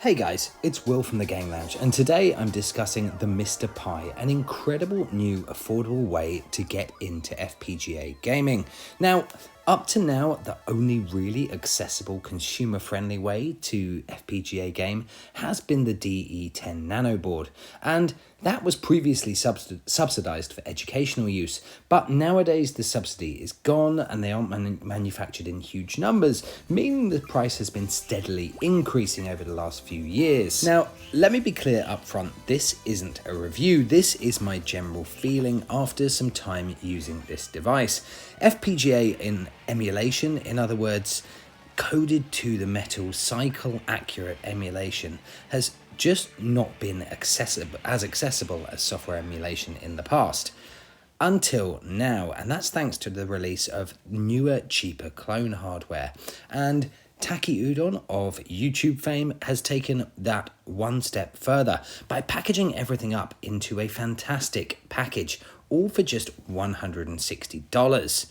Hey guys, it's Will from the Game Lounge, and today I'm discussing the Mr. Pi, an incredible new affordable way to get into FPGA gaming. Now, up to now, the only really accessible consumer-friendly way to FPGA game has been the DE10 Nano board, and that was previously subsidized for educational use, but nowadays the subsidy is gone and they aren't manufactured in huge numbers, meaning the price has been steadily increasing over the last few years. Now, let me be clear up front, this isn't a review, this is my general feeling after some time using this device. FPGA in emulation, in other words, coded to the metal cycle accurate emulation, has just not been as accessible as software emulation in the past. Until now, and that's thanks to the release of newer, cheaper clone hardware. And Taki Udon of YouTube fame has taken that one step further by packaging everything up into a fantastic package, all for just $160.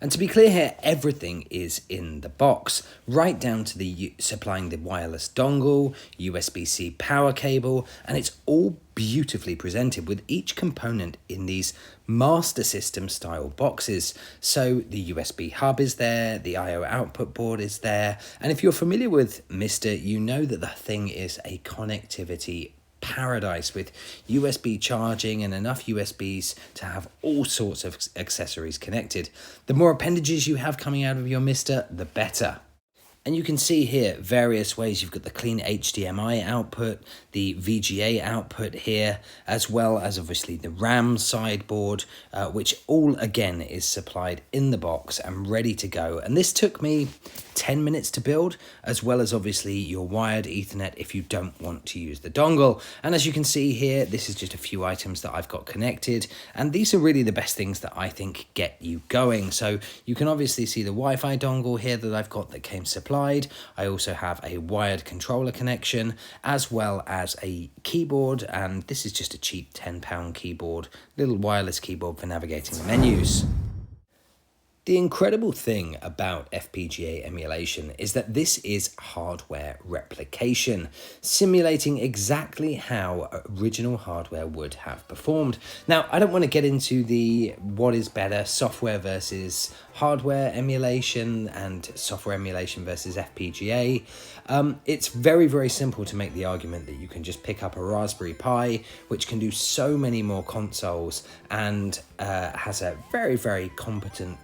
And to be clear here, everything is in the box, right down to the supplying the wireless dongle, USB-C power cable, and it's all beautifully presented with each component in these master system style boxes. So the USB hub is there, the I/O output board is there, and if you're familiar with Mr., you know that the thing is a connectivity paradise with USB charging and enough USBs to have all sorts of accessories connected. The more appendages you have coming out of your Mr., the better. And you can see here various ways. You've got the clean HDMI output, the VGA output here, as well as obviously the RAM sideboard, which all again is supplied in the box and ready to go. And this took me 10 minutes to build, as well as obviously your wired Ethernet if you don't want to use the dongle. And as you can see here, this is just a few items that I've got connected, and these are really the best things that I think get you going. So you can obviously see the Wi-Fi dongle here that I've got that came supplied. I also have a wired controller connection, as well as a keyboard, and this is just a cheap £10 keyboard, little wireless keyboard for navigating the menus. The incredible thing about FPGA emulation is that this is hardware replication, simulating exactly how original hardware would have performed. Now, I don't want to get into the what is better, software versus hardware emulation and software emulation versus FPGA. It's very, very simple to make the argument that you can just pick up a Raspberry Pi, which can do so many more consoles and has a very, very competent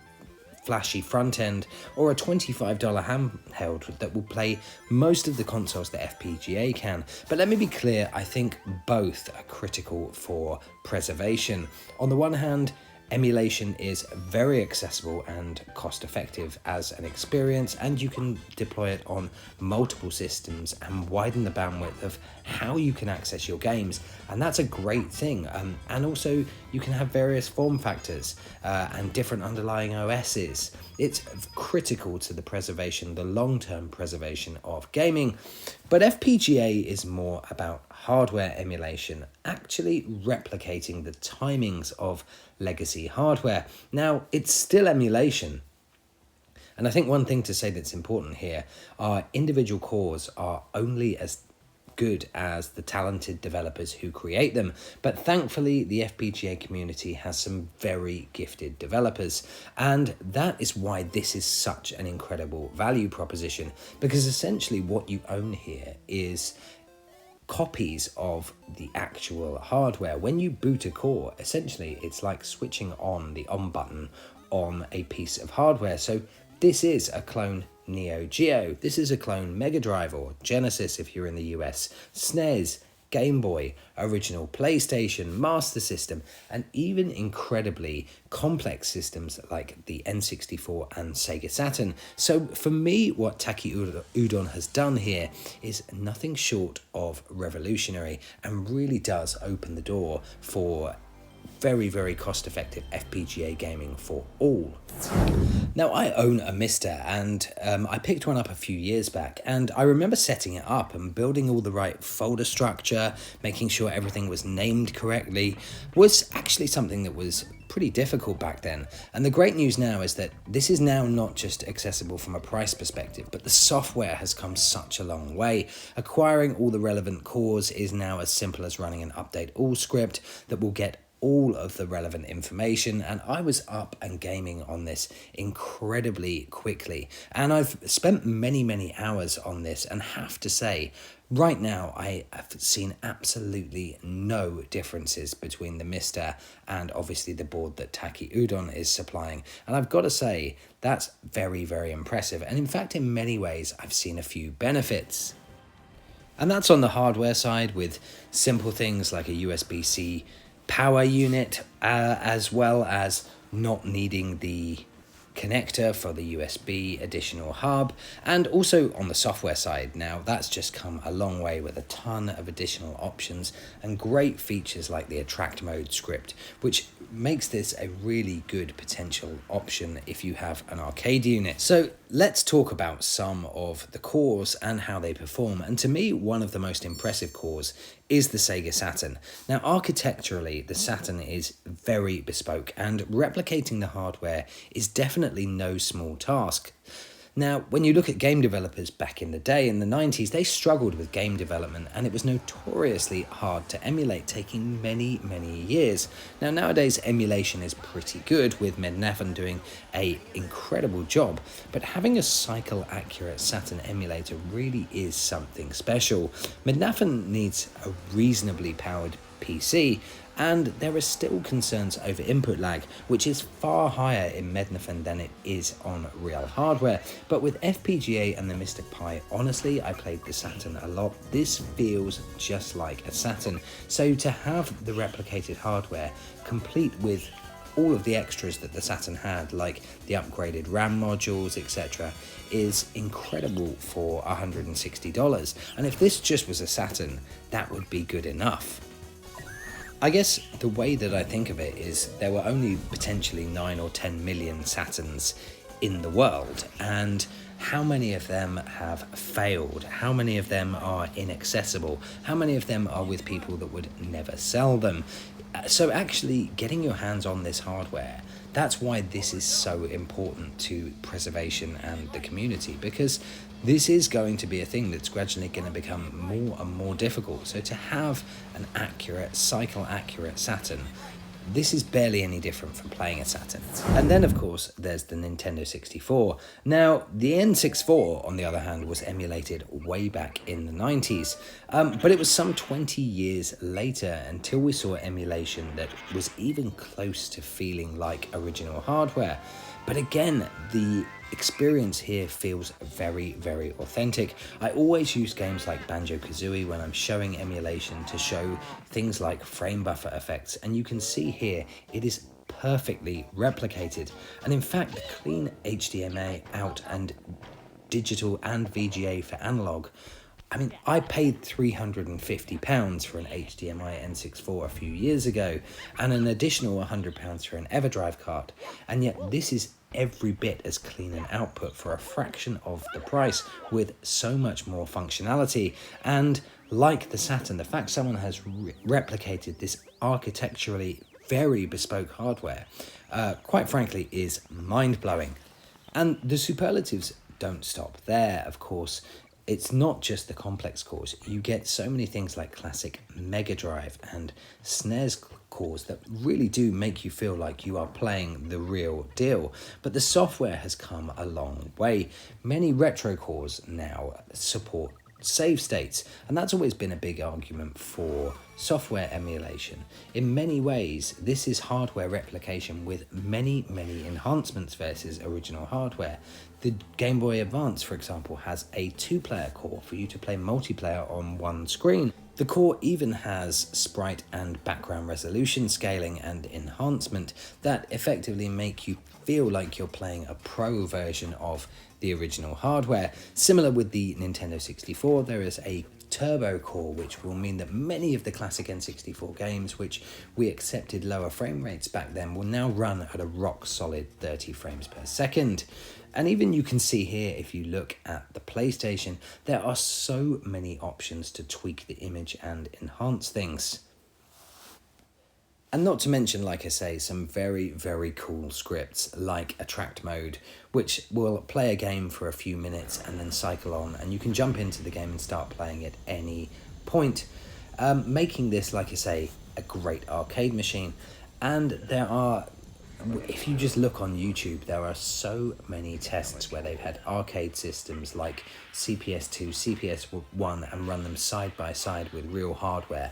flashy front end, or a $25 handheld that will play most of the consoles that FPGA can. But let me be clear, I think both are critical for preservation. On the one hand, emulation is very accessible and cost effective as an experience, and you can deploy it on multiple systems and widen the bandwidth of how you can access your games, and that's a great thing. And also you can have various form factors and different underlying OSs. It's critical to the preservation, the long-term preservation of gaming. But FPGA is more about hardware emulation, actually replicating the timings of legacy hardware. Now, it's still emulation. And I think one thing to say that's important here are individual cores are only as good as the talented developers who create them. But thankfully, the FPGA community has some very gifted developers. And that is why this is such an incredible value proposition, because essentially what you own here is copies of the actual hardware. When you boot a core, essentially it's like switching on the on button on a piece of hardware. So this is a clone Neo Geo, this is a clone Mega Drive or Genesis if you're in the US, SNES, Game Boy, original PlayStation, Master System, and even incredibly complex systems like the N64 and Sega Saturn. So for me, what Taki Udon has done here is nothing short of revolutionary and really does open the door for very, very cost-effective FPGA gaming for all. Now, I own a Mister, and I picked one up a few years back, and I remember setting it up and building all the right folder structure, making sure everything was named correctly, was actually something that was pretty difficult back then. And the great news now is that this is now not just accessible from a price perspective, but the software has come such a long way. Acquiring all the relevant cores is now as simple as running an update all script that will get all of the relevant information, and I was up and gaming on this incredibly quickly, and I've spent many hours on this, and have to say right now I have seen absolutely no differences between the Mister and obviously the board that Taki Udon is supplying, and I've got to say that's very, very impressive. And in fact, in many ways I've seen a few benefits. And that's on the hardware side, with simple things like a USB-C power unit, as well as not needing the connector for the USB additional hub, and also on the software side. Now that's just come a long way with a ton of additional options and great features like the attract mode script, which makes this a really good potential option if you have an arcade unit. So let's talk about some of the cores and how they perform. And to me, one of the most impressive cores is the Sega Saturn. Now, architecturally, the Saturn is very bespoke, and replicating the hardware is definitely no small task. Now, when you look at game developers back in the day, in the 90s, they struggled with game development, and it was notoriously hard to emulate, taking many years. Now, nowadays, emulation is pretty good, with Mednafen doing an incredible job, but having a cycle-accurate Saturn emulator really is something special. Mednafen needs a reasonably powered PC, and there are still concerns over input lag, which is far higher in Mednafen than it is on real hardware. But with Fpga and the Mr. Pi, honestly, I played the Saturn a lot. This feels just like a Saturn. So to have the replicated hardware, complete with all of the extras that the Saturn had, like the upgraded RAM modules, etc., is incredible for $160. And if this just was a Saturn, that would be good enough. I guess the way that I think of it is there were only potentially 9 or 10 million Saturns in the world, and how many of them have failed? How many of them are inaccessible? How many of them are with people that would never sell them? So actually getting your hands on this hardware, that's why this is so important to preservation and the community, because this is going to be a thing that's gradually going to become more and more difficult. So to have an accurate, cycle-accurate Saturn, this is barely any different from playing a Saturn. And then, of course, there's the Nintendo 64. Now, the N64, on the other hand, was emulated way back in the 90s, but it was some 20 years later until we saw emulation that was even close to feeling like original hardware. But again, the experience here feels very authentic. I always use games like Banjo-Kazooie when I'm showing emulation to show things like frame buffer effects, and you can see here it is perfectly replicated. And in fact, the clean HDMI out and digital and VGA for analog, I mean, I paid £350 for an HDMI N64 a few years ago, and an additional £100 for an EverDrive card, and yet this is every bit as clean an output for a fraction of the price, with so much more functionality. And like the Saturn, the fact someone has replicated this architecturally very bespoke hardware, quite frankly, is mind-blowing. And the superlatives don't stop there, of course. It's not just the complex cores. You get so many things like classic Mega Drive and SNES cores that really do make you feel like you are playing the real deal. But the software has come a long way. Many retro cores now support save states, and that's always been a big argument for software emulation. In many ways, this is hardware replication with many enhancements versus original hardware. The Game Boy Advance, for example, has a 2-player core for you to play multiplayer on one screen. The core even has sprite and background resolution scaling and enhancement that effectively make you feel like you're playing a pro version of the original hardware. Similar with the Nintendo 64, there is a turbo core, which will mean that many of the classic N64 games which we accepted lower frame rates back then will now run at a rock solid 30 frames per second. And even you can see here, if you look at the PlayStation, there are so many options to tweak the image and enhance things. And not to mention, like I say, some very, very cool scripts like attract mode, which will play a game for a few minutes and then cycle on, and you can jump into the game and start playing at any point, making this, like I say, a great arcade machine. And there are, if you just look on YouTube, there are so many tests where they've had arcade systems like CPS2, CPS1, and run them side by side with real hardware,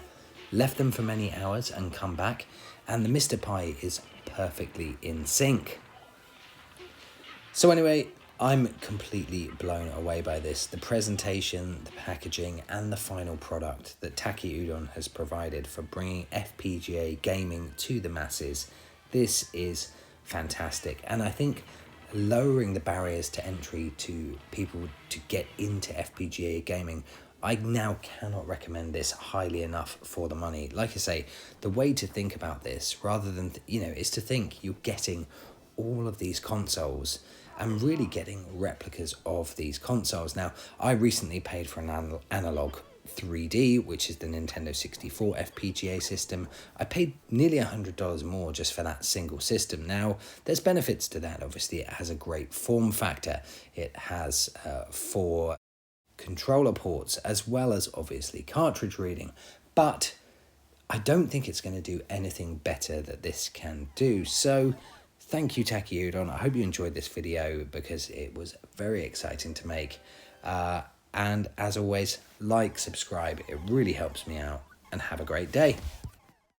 left them for many hours and come back, and the Mr. Pi is perfectly in sync. So anyway, I'm completely blown away by this. The presentation, the packaging, and the final product that Taki Udon has provided for bringing FPGA gaming to the masses. This is fantastic, and I think lowering the barriers to entry to people to get into FPGA gaming, I now cannot recommend this highly enough for the money. Like I say, the way to think about this, rather than, is to think you're getting all of these consoles and really getting replicas of these consoles. Now, I recently paid for an analog 3D, which is the Nintendo 64 FPGA system. I paid nearly $100 more just for that single system. Now, there's benefits to that. Obviously, it has a great form factor. It has 4 controller ports, as well as obviously cartridge reading, but I don't think it's going to do anything better that this can do. So thank you, Taki Udon. I hope you enjoyed this video because it was very exciting to make, and as always, like, subscribe, it really helps me out, and have a great day.